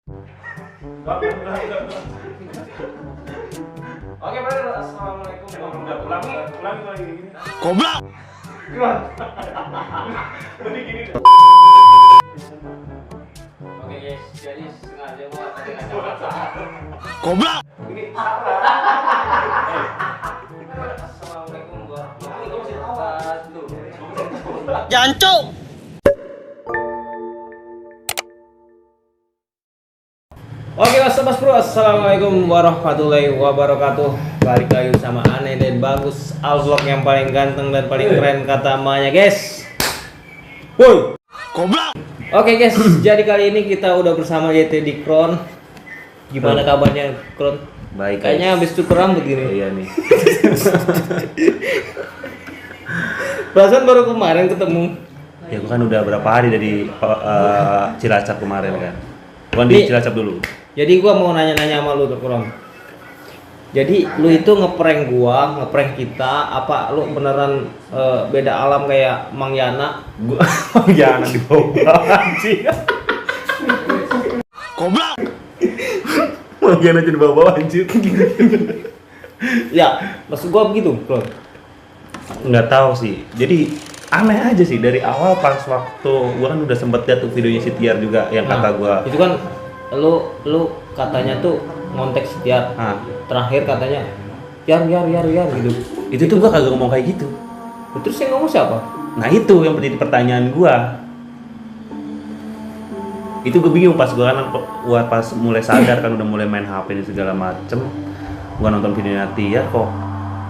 Oke, brother. Assalamualaikum warahmatullahi wabarakatuh. Ulangi lagi gini. Goblok. Tadi gini. Oke, guys. Jadi sengaja gua tadi kacamata. Goblok. Ini Assalamualaikum warahmatullahi wabarakatuh. Jancuk. Oke, Mas Bro. Assalamualaikum warahmatullahi wabarakatuh. Balik lagi sama Aneh dan Bagus, Alvlog yang paling ganteng dan paling keren kata emaknya, guys. Woi. Goblok. Oke, guys. Jadi kali ini kita udah bersama YT di Kron. Gimana kabarnya, Kron? baik. Kayaknya habis cukur rambut gini. Iya nih. Perasaan baru kemarin ketemu. Ya gua kan udah berapa hari dari Cilacap kemarin kan. Bukan di Nih. Cilacap dulu. Jadi gua mau nanya-nanya sama lu tuh, Kron. Jadi lu itu ngeprank gua, ngeprank kita, apa lu beneran beda alam kayak Mang Yana? Gua ya anak di bawah anjing. Goblok. Bagian aja di bawah anjir. Ya, maksud gua begitu, Kron. Nggak tahu sih. Jadi aneh aja sih dari awal pas waktu gua kan udah sempet lihat tuh videonya si Tiar juga yang Nah, kata gua. itu kan lu katanya tuh ngontek Setiar. Ah, Terakhir katanya yar gitu. itu tuh gua kagak ngomong kayak gitu. Terus yang ngomong siapa? Nah itu yang menjadi pertanyaan gua. Itu gue bingung pas gua kan pas mulai sadar kan udah mulai main HP dan segala macem. Gua nonton videonya Tiar kok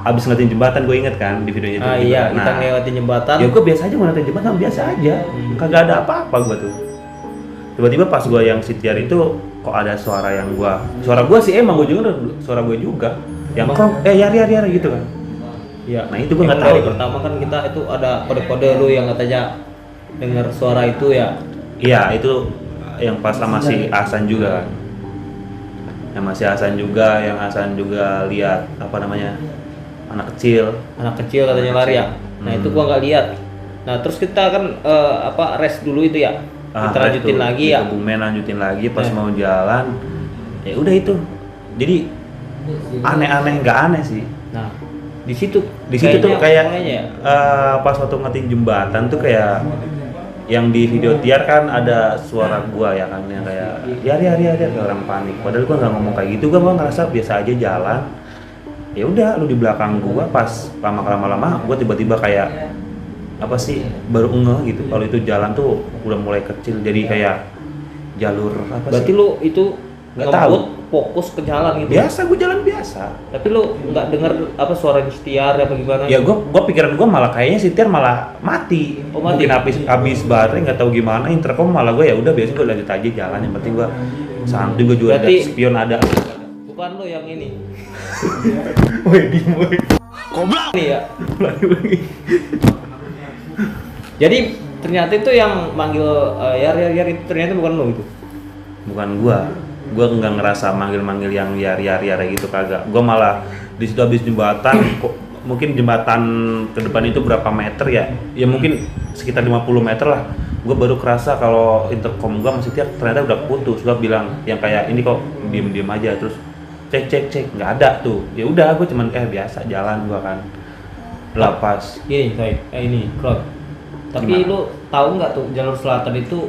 abis ngeliatin jembatan gue inget kan di videonya itu. Ah juga. iya, Nah, kita ngelewatin jembatan. ya gue biasa aja ngeliatin jembatan biasa aja. Kagak ada apa-apa gua tuh. Tiba-tiba pas gua yang si Tiar itu kok ada suara yang suara gua sih emang gue juga suara gue juga yang kok yar gitu kan. Iya. Nah, itu gua nggak Emang tahu. dari pertama kan kita itu ada kode-kode lu yang katanya dengar suara itu ya. Iya itu yang pas sama si Hasan juga kan. Yang masih Hasan juga lihat apa namanya anak kecil. Anak kecil katanya lari ya. Nah, itu gua nggak lihat. Nah, terus kita kan rest dulu itu ya. Kita lanjutin lagi ya. Kebumen lanjutin lagi pas Eh. mau jalan. Ya udah itu. Jadi aneh-aneh nggak aneh sih. Nah, di situ Tuh kayak mulainya ya. pas waktu ngetin jembatan tuh kayak yang di video Tiar kan ada suara gua ya kan yang kayak yar kayak orang panik. Padahal gua nggak ngomong kayak gitu, gua ngerasa biasa aja jalan. Ya udah lu di belakang gua pas lama gua tiba-tiba kayak apa sih baru ngeh gitu kalau itu jalan tuh udah mulai kecil jadi kayak jalur apa Berarti sih? lu itu Nggak ngebut fokus ke jalan gitu. Biasa gua jalan biasa. Tapi lu nggak dengar apa suara Setiar apa gimana? Ya gua pikiran gua malah kayaknya si Tiar malah mati. Oh, mati. Mungkin habis baterai nggak tahu gimana intercom malah gua ya udah biasa gua lanjut aja jalan yang penting gua santuy gua juga ada Berarti- spion ada. Bukan lu yang ini. Woi diem. Goblok. Ini ya. Lagi. Jadi ternyata itu yang manggil yar itu ternyata bukan lu itu. Bukan gua nggak ngerasa manggil yang yar gitu kagak. Gua malah di situ habis jembatan kok mungkin jembatan ke depan itu berapa meter ya? Ya mungkin sekitar 50 meter lah. Gua baru kerasa kalau intercom gua masih Tiar ternyata udah putus. Gua bilang yang kayak ini kok diem aja terus cek nggak ada tuh. Ya udah gua cuman biasa jalan gua kan. Lepas. Gini, ini Kron. Tapi Gimana? lu tahu nggak tuh jalur selatan itu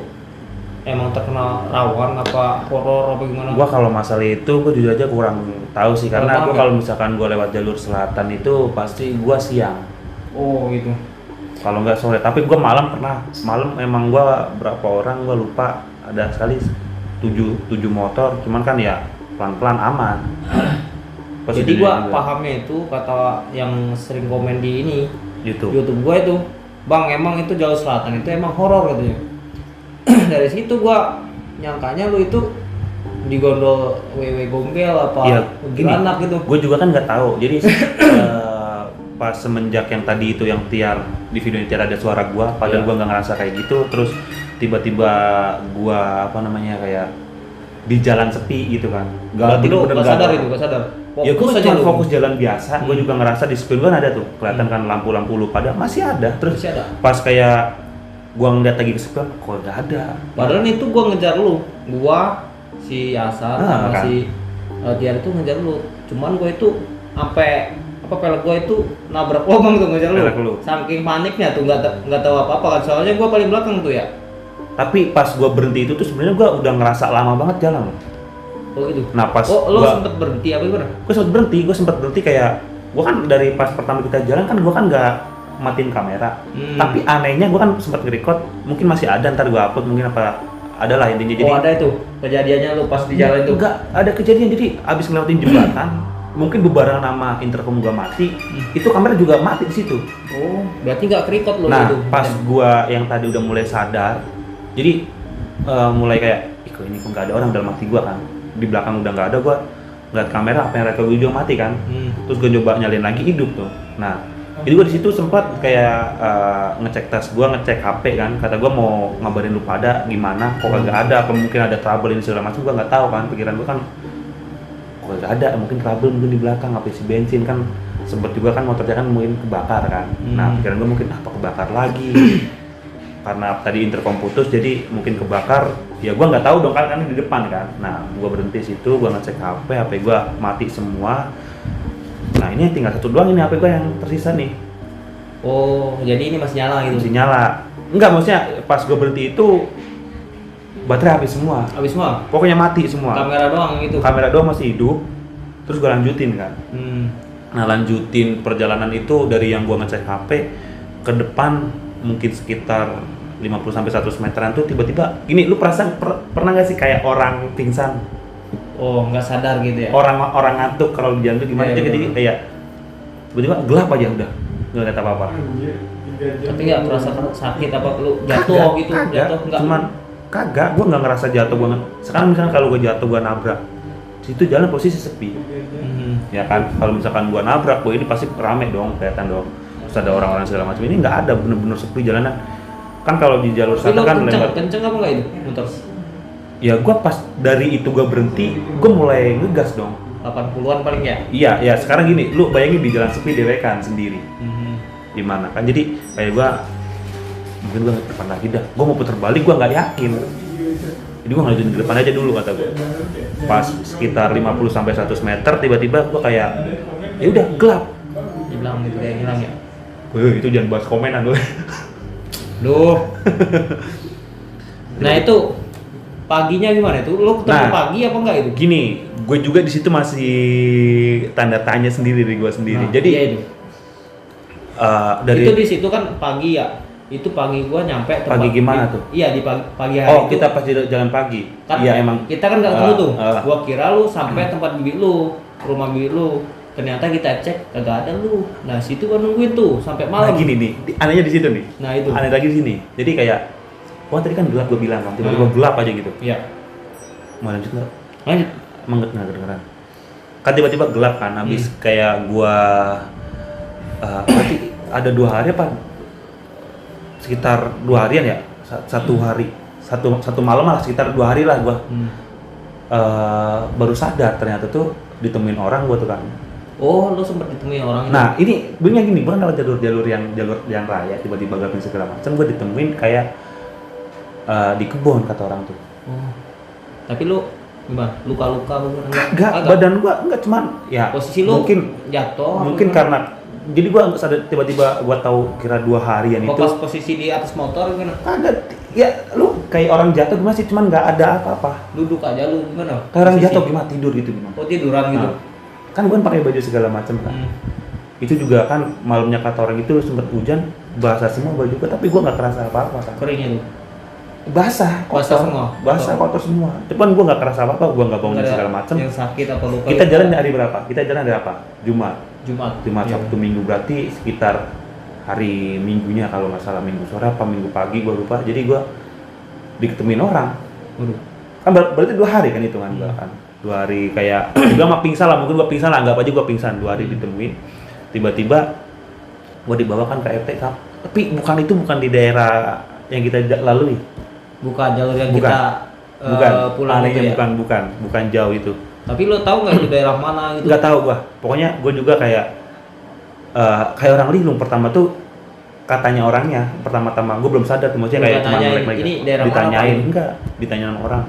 emang terkenal rawan apa horor apa gimana? Gua kalau masalah itu gua jujur aja kurang tahu sih karena Kurang gua tahu kalau misalkan gua lewat jalur selatan itu pasti gua siang. Oh gitu. Kalau nggak sore, tapi gua malam emang gua berapa orang gua lupa ada sekali 7 motor, cuman kan ya pelan-pelan aman. Pas Jadi di gua juga. pahamnya itu kata yang sering komen di ini YouTube. gua itu, Bang emang itu jalur selatan itu emang horor katanya. Dari situ gua nyangkanya lu itu digondol wewe gombel apa Iya, gini, anak gitu. gue juga kan nggak tahu. Jadi pas semenjak yang tadi itu yang Tiar di video Tiar ada suara gua, padahal Iya. gua nggak ngerasa kayak gitu. Terus tiba-tiba gua apa namanya kayak di jalan sepi gitu kan. Berarti lu bener-bener nggak sadar ada. itu, nggak sadar. Ya gue Fokus aja cuma lu. fokus jalan biasa. Gue juga ngerasa di screen kan ada tuh kelihatan kan lampu-lampu lu pada masih ada. Terus Masih ada. pas kayak gua ngeliat lagi ke spion kok nggak ada. Padahal itu gua ngejar lu. Gua si Asal Ah, sama kan. si Tiar itu ngejar lu. Cuman gue itu sampai pelek gue itu nabrak lubang tuh ngejar lu. Pelek lu. Saking paniknya tuh nggak tahu apa-apa kan. Soalnya gue paling belakang tuh ya. Tapi pas gua berhenti itu tuh sebenarnya gua udah ngerasa lama banget jalan. Oh itu. Nah, pas lo gua- sempet berhenti apa gimana? Gue sempat berhenti kayak gue kan dari pas pertama kita jalan kan gue kan nggak matiin kamera. Tapi anehnya gue kan sempat nge-record, mungkin masih ada, ntar gue upload mungkin apa ada lah intinya. Jadi Oh ada itu kejadiannya lu pas di jalan itu. nggak ada kejadian, jadi abis ngelewatin jembatan mungkin bebarengan sama intercom gue mati, itu kamera juga mati di situ. Oh berarti nggak kerikot lo Nah itu. pas gue yang tadi udah mulai sadar, jadi mulai kayak ih kok ini kok nggak ada orang dalam hati gue kan, di belakang udah nggak ada, gue ngeliat kamera apa yang rekam video mati kan. Terus gue coba nyalain lagi, hidup tuh. Nah jadi gue di situ sempat kayak ngecek tas gue, ngecek HP kan, kata gue mau ngabarin lu pada gimana, kok kagak ada, apa mungkin ada trouble ini segala macam, gue nggak tahu kan. Pikiran gue kan kok kagak ada, mungkin trouble mungkin di belakang apa isi bensin kan, sempet juga kan motornya kan mungkin kebakar kan. Nah pikiran gue mungkin apa kebakar lagi karena tadi intercom putus jadi mungkin kebakar, ya gue nggak tahu dong kan di depan kan. Nah gue berhenti situ, gue ngecek HP gue mati semua. Nah ini tinggal satu doang ini HP gue yang tersisa nih, Oh jadi ini masih nyala gitu. masih nyala. Enggak, maksudnya pas gue berhenti itu baterai habis semua, Habis semua. pokoknya mati semua. Kamera doang gitu. Kamera doang masih hidup, terus gue lanjutin kan. Nah lanjutin perjalanan itu dari yang gue ngecek HP ke depan mungkin sekitar 50-100 meteran tuh tiba-tiba gini, lu pernah nggak sih kayak orang pingsan, Oh nggak sadar gitu ya. orang ngantuk kalau di jalan tuh gimana, Iya, jadi bener. kayak tiba-tiba gelap aja udah nggak lihat apa-apa. Tapi nggak terasa sakit apa lu jatuh Kagak, gitu? kagak. Jatuh nggak? Cuman kagak, gue nggak ngerasa jatuh banget. Sekarang misalkan kalau gue jatuh gue nabrak, situ jalan posisi sepi. Ya kan, kalau misalkan gua nabrak, ini pasti rame dong, kelihatan dong. Terus ada orang-orang segala macam. Ini nggak ada, bener-bener sepi jalanan. Kan kalau di jalur Tapi sana lu kan kenceng, lebar. kenceng apa nggak itu motor? Ya gua pas dari itu gua berhenti, gua mulai ngegas dong. 80-an paling ya? Iya, ya sekarang gini, lu bayangin di jalan sepi dewe kan sendiri. Gimana kan? Jadi kayak gua mungkin gua nggak depan lagi dah. Gua mau putar balik, gua nggak yakin. Jadi gua ngajutin ke depan aja dulu kata gua. Pas sekitar 50-100 meter tiba-tiba gua kayak ya udah gelap. Dibilang gitu kayak hilang ya? Itu jangan bahas komenan lu. Duh. Nah itu paginya gimana itu? Lu ketemu Nah, pagi apa enggak itu? Gini, gue juga di situ masih tanda tanya sendiri dari gue sendiri. Nah, Jadi iya itu. dari Itu di situ kan pagi ya. Itu pagi gua nyampe tempat. Pagi gimana tuh? Iya di pagi hari oh itu. kita pas jalan pagi. Kan Iya emang. kita kan nggak ketemu tuh. ah. Gua kira lu sampai tempat bibi lu, rumah bibi lu. Ternyata kita cek kagak ada lu. Nah situ gua nungguin tuh sampai Nah malam. gini nih, anehnya di situ nih. Nah itu. Aneh lagi di sini. Jadi kayak, wah tadi kan gelap gue bilang kan, tiba-tiba gelap aja gitu. Iya. Mau lanjut nggak? Lanjut. Emang nggak kedengeran. Kan tiba-tiba gelap kan, habis kayak gua berarti ada 2 hari apa? Sekitar 2 harian ya, satu hari, satu malam lah, sekitar 2 hari lah gua baru sadar ternyata tuh ditemuin orang gua tuh kan. Oh, lu sempet ditemui orang itu. Nah ini bunyinya gini, bukan lewat jalur yang raya, tiba-tiba gabung segala macam, gua ditemuin kayak di kebun kata orang tuh. Oh. Tapi lu gimana? Luka-luka apa enggak? Enggak, badan gua enggak, cuman ya Posisi lu mungkin jatuh. mungkin karena jadi gua sadar tiba-tiba gua tahu kira 2 harian itu pas posisi di atas motor gimana? kagak, ya lu kayak orang jatuh gimana sih, cuman nggak ada apa-apa. Duduk aja lu gimana? Kayak orang Posisi? jatuh gimana, tidur gitu gimana. Oh, tiduran gitu. Nah, kan gua pakai baju segala macam kan. Itu juga kan malamnya kata orang itu sempet hujan, basah semua baju gua, tapi gua nggak kerasa apa-apa kan. Keringnya lu. Basah, Basah semua? Basah, kotor semua. Cuman gua nggak kerasa apa-apa, gua nggak bangun Nggak ada segala macam. yang sakit atau luka? Kita jalan hari berapa? Kita jalan hari apa? Jumat. Jumat. Iya. Sabtu Minggu, berarti sekitar hari Minggunya kalau nggak salah, Minggu sore apa Minggu pagi gua lupa. Jadi gua diketemuin orang. Waduh. Kan berarti 2 hari kan hitungan gua kan. 2 hari kayak juga mah pingsan lah, mungkin gua pingsan lah, anggap aja gua pingsan 2 hari ditemuin. Tiba-tiba gua dibawakan ke RT, tapi bukan di daerah yang kita lalui. Bukan jalur yang Bukan. kita pulang itu Anehnya ya. bukan jauh itu. Tapi lo tahu nggak itu daerah mana gitu? Nggak tahu gua. Pokoknya gua juga kayak orang linglung. Pertama tuh katanya orangnya, pertama-tama gua belum sadar tuh, maksudnya Bukan kayak cuma nanyain, melek-melek. ini daerah mana, ditanyain, Pak? enggak, ditanyain sama orang.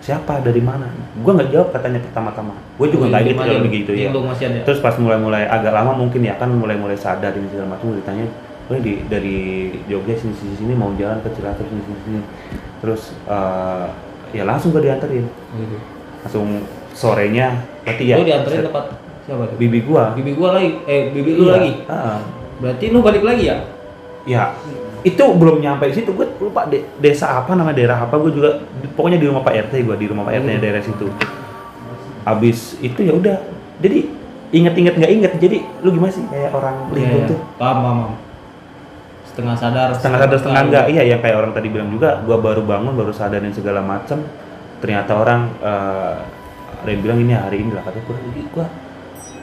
siapa, dari mana? Gue nggak jawab katanya pertama-tama. Gue juga nggak gitu kalau begitu ya. Masih ada. Terus pas mulai agak lama mungkin ya kan mulai sadar ini segala macam, ditanya, "Oh, dari Jogja sini mau jalan ke Cilacap sini." Terus ya langsung gue dianterin. Gitu. Langsung sorenya berarti ya. Lu dianterin tempat siapa tuh? Bibi gua. Bibi gua lagi. Bibi lu Iya, lagi. Berarti lu balik lagi ya? Ya, itu belum nyampe di situ. Gue lupa desa apa, nama daerah apa. Gue juga pokoknya di rumah Pak RT, gue di rumah Pak RT daerah situ. Abis itu ya udah. Jadi inget-inget nggak inget. Jadi lu gimana sih kayak orang linglung tuh? Paham. Setengah sadar Setengah enggak. Iya, yang kayak orang tadi bilang juga. Gue baru bangun, baru sadarin segala macam. Ternyata orang ada yang bilang ini hari ini lah, kata gue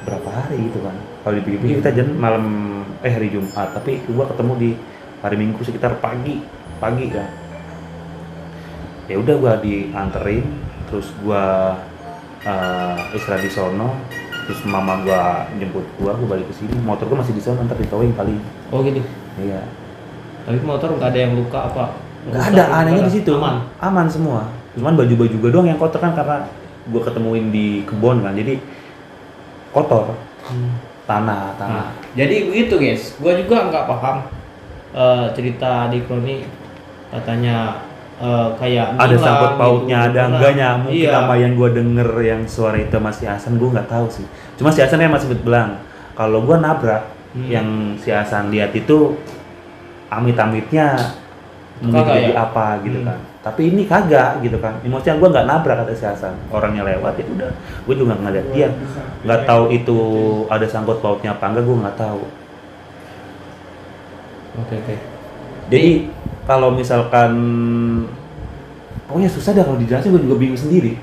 berapa hari gitu kan. Kalau dipikir-pikir kita jalan malam hari Jumat, tapi gua ketemu di hari Minggu sekitar pagi kan. Ya udah gua dianterin, terus gua istirahat di sono, terus mama gua jemput gua balik ke sini. Motor gua masih di sono, ntar ditowing paling. Oh gitu. Iya. Tapi motor nggak ada yang luka apa? Nggak ada, anehnya di situ. Aman semua. Cuman baju juga doang yang kotor kan, karena gua ketemuin di kebun kan. Jadi kotor. Tanah. Nah, jadi begitu guys, gua juga nggak paham cerita di Kroni, katanya kayak ada ngilang sangkut pautnya, gitu. ada enggaknya, mungkin Iya. sama yang gua denger yang suara itu masih Hasan, gua nggak tahu sih. Cuma si Hasan yang masih bilang kalau gua nabrak, yang si Hasan lihat itu amit-amitnya mungkin Kagak jadi ya? apa gitu kan. Tapi ini kagak gitu kan. Maksudnya gua nggak nabrak kata si Hasan, orangnya lewat ya udah. Gua juga nggak lihat dia, nggak tahu itu ada sangkut pautnya apa enggak, gua nggak tahu. Oke. Jadi kalau misalkan pokoknya susah dah kalau dijelasin, gue juga bingung sendiri.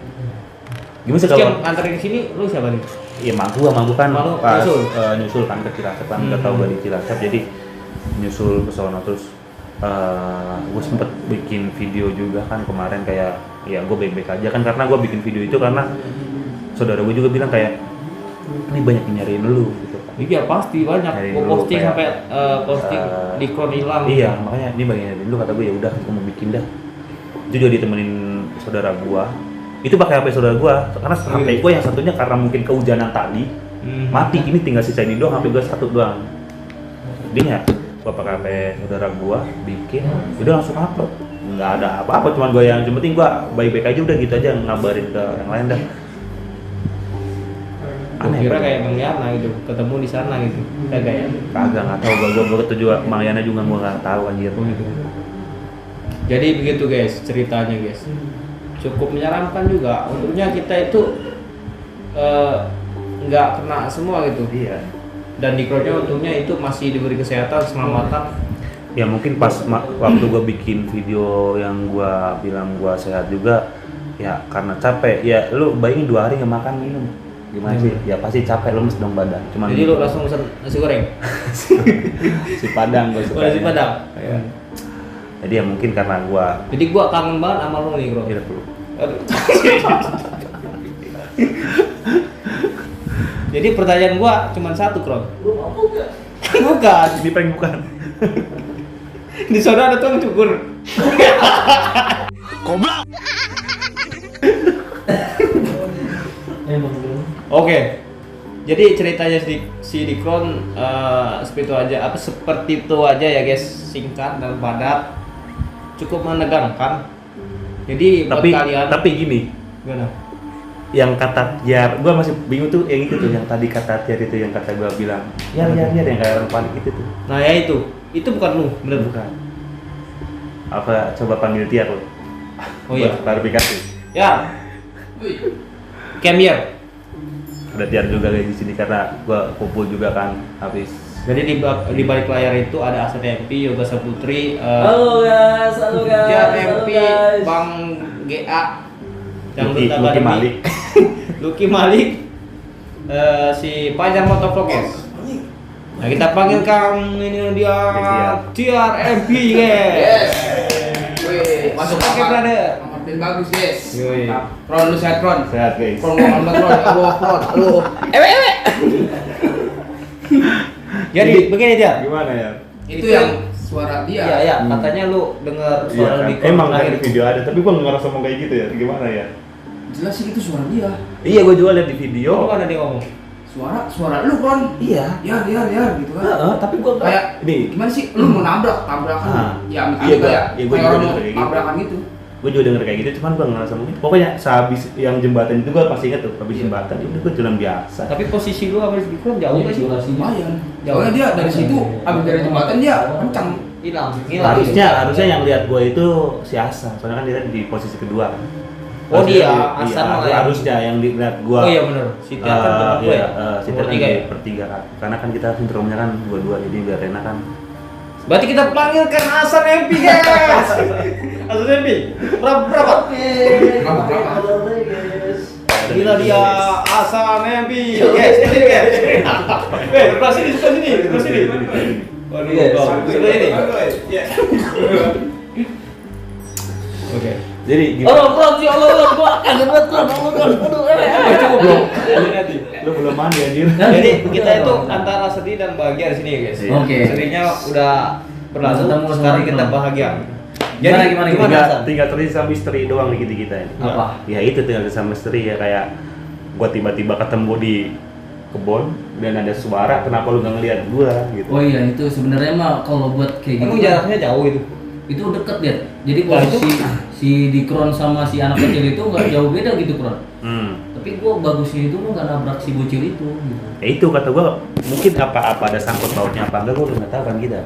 Gimana sih Terus yang kalau nganterin ke sini lu siapa nih? ya mampu kan Malu, pas nyusul? nyusul kan ke Cilacap kan, nggak tahu gue di Cilacap, jadi nyusul ke sono. Terus gue sempet bikin video juga kan kemarin, kayak ya gue baik-baik aja kan, karena gue bikin video itu karena saudara gue juga bilang kayak ini banyak yang nyariin lu gitu kan. Iya pasti banyak. Nyariin Gua lu posting kayak, sampai posting di Kron hilang. Iya, makanya ini banyak yang nyariin lu, kata gue ya udah gue mau bikin dah. Itu juga ditemenin saudara gue. Itu pakai HP saudara gue, karena HP gue yang satunya karena mungkin kehujanan tadi mati, ini tinggal sisain doang, HP gue satu doang. Dia gue pakai HP saudara gue bikin, udah langsung upload, nggak ada apa-apa, cuman gue yang penting gue baik-baik aja, udah gitu aja, ngabarin ke yang lain dah. Aneh, kira kayak Bang Yana gitu, ketemu di sana gitu. Kagak ya? Kagak, nggak tahu gue ketemu juga Bang Yana juga gue nggak tahu anjir. Jadi begitu guys ceritanya guys. Cukup menyeramkan juga. Untungnya kita itu nggak kena semua gitu. Iya. Dan di Kronnya untungnya itu masih diberi kesehatan, keselamatan. Ya mungkin pas waktu gue bikin video yang gue bilang gue sehat juga, ya karena capek. Ya lu bayangin 2 hari nggak makan minum, gimana sih? Ya pasti capek, lemes dong badan. Cuman Jadi lu langsung pesan nasi goreng. si Padang gue suka. Nasi Padang. Ya. Jadi ya mungkin karena gue Jadi gua kangen banget sama lu nih, Bro. hidup dulu. Aduh. Jadi pertanyaan gua cuma satu, Kron. Lu mampu enggak? Bukan. Ini prank bukan. Di sana ada tukang cukur. Goblok. Oke. Jadi ceritanya si Dikron seperti itu aja, seperti itu aja ya guys, singkat dan padat, cukup menegangkan. Jadi buat kalian. Tapi gini, Gimana? yang kata Tiar, gue masih bingung tuh yang itu tuh, yang tadi kata Tiar itu, yang kata gue bilang ya yang kayak orang panik itu tuh. Nah ya itu bukan lu, bener Bukan. Apa coba panggil Tiar lo? Oh iya. Buat klarifikasi. Ya. Come here. Ada Tiar juga kayak di sini karena gue kumpul juga kan habis. Jadi di balik layar itu ada Aset MP, Yoga Saputri, Halo guys, Tiar MP, Bang GA, Lucky Malik. Lucky Malik, si Pajar Motovlog guys. Nah kita panggil Kang ini dia Tiar MP guys. Wih, Masuk pakai brother. Makin bagus guys. Yoi. Ron lu sehat Ron. Sehat guys. Ron ngomong Ron, lu. Jadi begini Tiar. Gimana ya? Itu yang suara dia. Iya, katanya lu dengar suara Iya, di kan? Emang lahir. dari video ada, tapi gue nggak ngerasa mau kayak gitu ya. Gimana ya? Jelas sih itu suara dia. Iya, gue juga lihat di Oh, video. mana dia ngomong? Suara lu Kron. Iya. Ya gitu kan. Tapi gue Kayak nih, gimana sih lu mau tabrakan. Ah. Ya Iya, amit-amit kayak iya, gua kayak juga orang mau denger kayak gitu. tabrakan gitu. gue juga denger kayak gitu, cuman gue ngerasa mungkin pokoknya sehabis yang jembatan itu gue pasti inget tuh, habis jembatan itu gue jalan biasa. Tapi posisi lu sama Rizky Kron jauh nggak sih? Lumayan. Jauhnya dia dari situ, abis dari jembatan dia kencang. Hilang. Harusnya yang lihat gue itu si Asa, soalnya kan dia di posisi kedua kan. Oh, dia, Iya, Hasan malah yang- harusnya yang dilihat gue. Oh iya benar. Si Tia kan benar Iya, ya. si Tia kan Tiga di ya. pertigaan. Karena kan kita sindromnya kan dua-dua, jadi biar enak kan. Berarti kita panggilkan Hasan MP guys. Hasan MP. Berapa? Gila dia Hasan MP. Guys, ini guys. Sebelah sini, sebelah sini. Waduh, sebelah ini. Oke. Jadi gimana? Oh, Kron, ya Allah, gua kaget banget Kron. Cukup belum? Lu belum mandi anjir. Jadi kita itu antara sedih dan bahagia di sini ya guys. Iya. Oke. Sedihnya udah berlalu, Ketemu sama sekarang kita Kron. bahagia. Gimana? Tinggal terus sama misteri doang di kita ini. Apa? Ya itu tinggal sama misteri ya, kayak gua tiba-tiba ketemu di kebun dan ada suara, kenapa lu gak ngeliat gua gitu. Oh iya, itu sebenarnya mah kalau buat kayak Emang gitu jaraknya jauh itu. itu deket ya. Jadi Wah, posisi si Dikron sama si anak kecil itu nggak jauh beda gitu Kron. Tapi gua bagusnya itu gua nggak nabrak si bocil itu gitu. Ya itu kata gua, mungkin apa ada sangkut pautnya apa enggak, gua udah nggak tahu kan kita.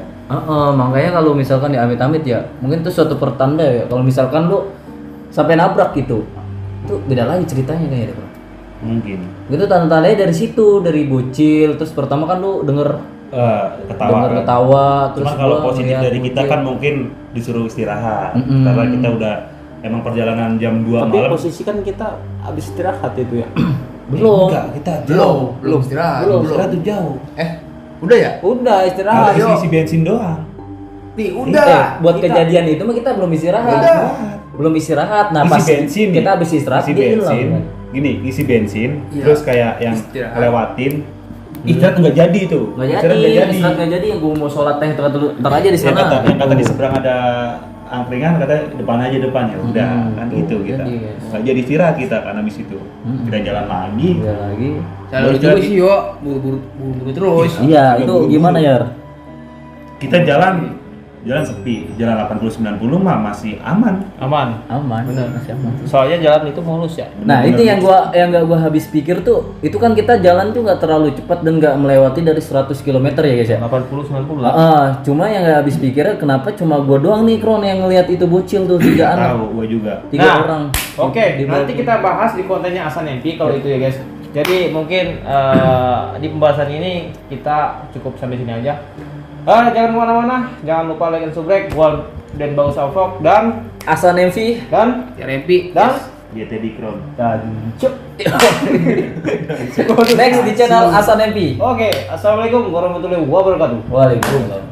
Makanya kalau misalkan ya amit-amit ya, mungkin itu suatu pertanda ya. Kalau misalkan lu sampai nabrak gitu, itu beda lagi ceritanya kayaknya Kron. Mungkin Itu tanda-tandanya dari situ, dari bocil. Terus pertama kan lu denger ketawa. kan? ketawa, terus Cuma kalau gua positif ngeliat dari kita bocil. kan mungkin disuruh istirahat. Mm-mm. Karena kita udah emang perjalanan jam 2 Tapi malam. posisi kan kita habis istirahat itu ya. belum. Enggak, kita Belum istirahat. Istirahat tuh jauh. Udah ya? Udah istirahat. Habis isi bensin doang. Nih, Buat kejadian itu mah kita belum istirahat. Belum istirahat. Nah, Isi pas bensin kita nih. habis istirahat Isi dia hilang. bensin. Kan? Gini, isi bensin, Iya. terus kayak yang Istirahat. lewatin. Istirahat nggak jadi tuh. Nggak Istirahat jadi, nggak jadi. istirahat nggak jadi. Yang gue mau sholat teh itu dulu, ntar aja di Yang sana. kata di seberang ada angkringan, kata depan aja depan ya udah kan tuh, gitu kita. jadi, guys. Nggak jadi istirahat kita kan habis itu. Kita jalan lagi. Iya lagi. Saya juga sih yo, buru-buru terus. Iya, itu buru-buru. gimana ya? Kita jalan sepi, jalan 80-90 mah masih aman. Aman. Aman. Bener. Masih aman. Soalnya jalan itu mulus ya. Nah, Bener-bener itu yang nggak gua habis pikir tuh, itu kan kita jalan tuh nggak terlalu cepat dan nggak melewati dari 100 km ya guys ya. 80 90 lah. Cuma yang nggak habis pikirnya kenapa cuma gua doang nih Kron yang ngelihat itu bocil tuh 3 anak, tahu gua juga. 3 Nah, orang. Oke, Di- di nanti bawah. kita bahas di kontennya Hasan MP kalau itu ya guys. Jadi mungkin di pembahasan ini kita cukup sampai sini aja. Jangan kemana-mana, jangan lupa like and subscribe. Gua dan Bagus Alvlog dan Hasan MV. Ya Rempi. Dia Teddy Crown. cuk. Next di channel Hasan MV. Oke, assalamualaikum warahmatullahi wabarakatuh. Waalaikumsalam.